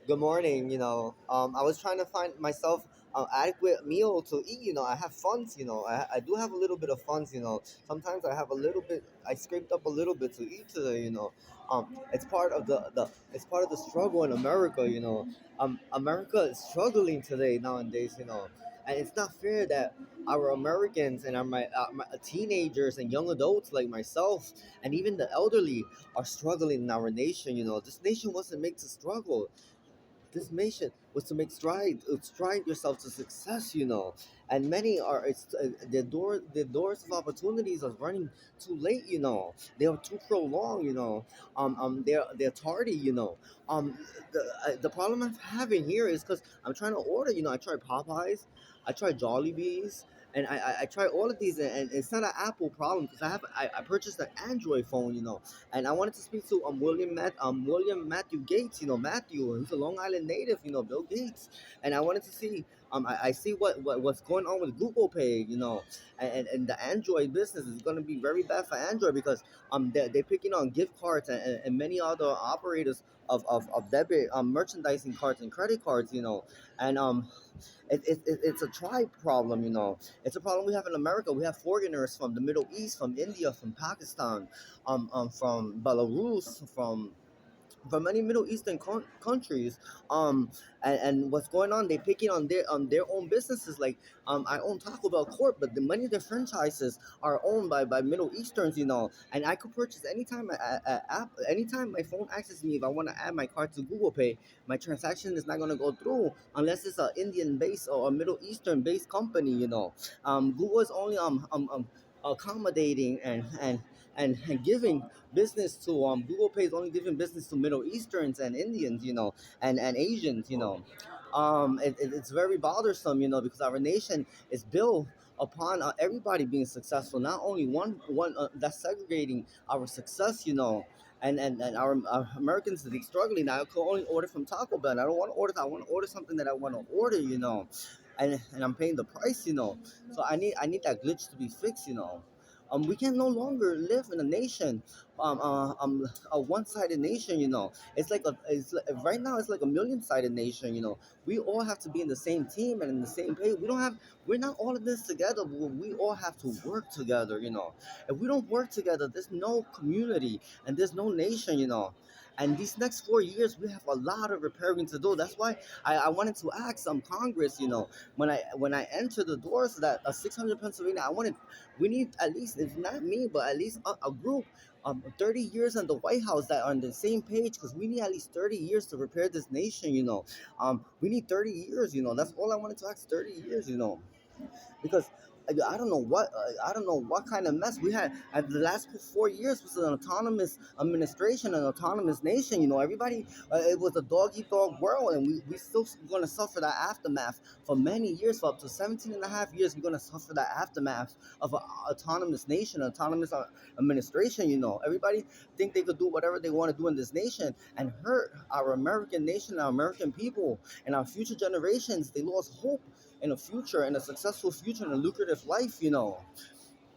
Good morning. I was trying to find myself adequate meal to eat. I have funds. I do have a little bit of funds. Sometimes I have a little bit. I scraped up a little bit to eat today. It's part of the it's part of the struggle in America. America is struggling today nowadays. And it's not fair that our Americans and my teenagers and young adults like myself and even the elderly are struggling in our nation. This nation wasn't made to struggle. This mission was to make stride yourself to success, and many are the doors of opportunities are running too late, they are too prolonged, they're tardy, the problem I'm having here is because I'm trying to order, I tried Popeyes, I tried Jollibees, and I tried all of these, and it's not an Apple problem because I purchased an Android phone, and I wanted to speak to William Matthew Gates. Matthew, he's a Long Island native. Bill Gates, and I wanted to see I see what's going on with Google Pay. And the Android business is going to be very bad for Android because they're picking on gift cards and many other operators of debit merchandising cards and credit cards. And it's a tribe problem. It's a problem we have in America. We have foreigners from the Middle East, from India, from Pakistan, from Belarus, from many Middle Eastern countries, and what's going on? They picking on their own businesses. Like I own Taco Bell Corp, but the many of the franchises are owned by Middle Easterns, and I could purchase anytime anytime my phone asks me if I want to add my card to Google Pay, my transaction is not going to go through unless it's an Indian based or a Middle Eastern based company. Google is only accommodating and giving business to Google Pay is only giving business to Middle Easterns and Indians, and Asians, it's very bothersome, because our nation is built upon everybody being successful, not only one that's segregating our success, and our Americans are struggling. I can only order from Taco Bell. I don't want to order. I want to order something that I want to order, and I'm paying the price, So I need that glitch to be fixed, we can no longer live in a nation, a one-sided nation. Right now it's like a million-sided nation. We all have to be in the same team and in the same page. We're not all in this together, but we all have to work together. If we don't work together, there's no community and there's no nation. And these next 4 years, we have a lot of repairing to do. That's why I wanted to ask Congress. When I enter the doors of that 600 Pennsylvania, we need at least, if not me, but at least a group 30 years in the White House that are on the same page, because we need at least 30 years to repair this nation. We need 30 years. That's all I wanted to ask. 30 years. Because I don't know what kind of mess we had. The last 4 years was an autonomous administration, an autonomous nation. Everybody, it was a dog eat dog world, and we still going to suffer that aftermath for many years. For up to 17 and a half years, we're going to suffer that aftermath of an autonomous nation, autonomous administration. Everybody think they could do whatever they want to do in this nation and hurt our American nation, our American people, and our future generations. They lost hope in a future, in a successful future, and a lucrative life.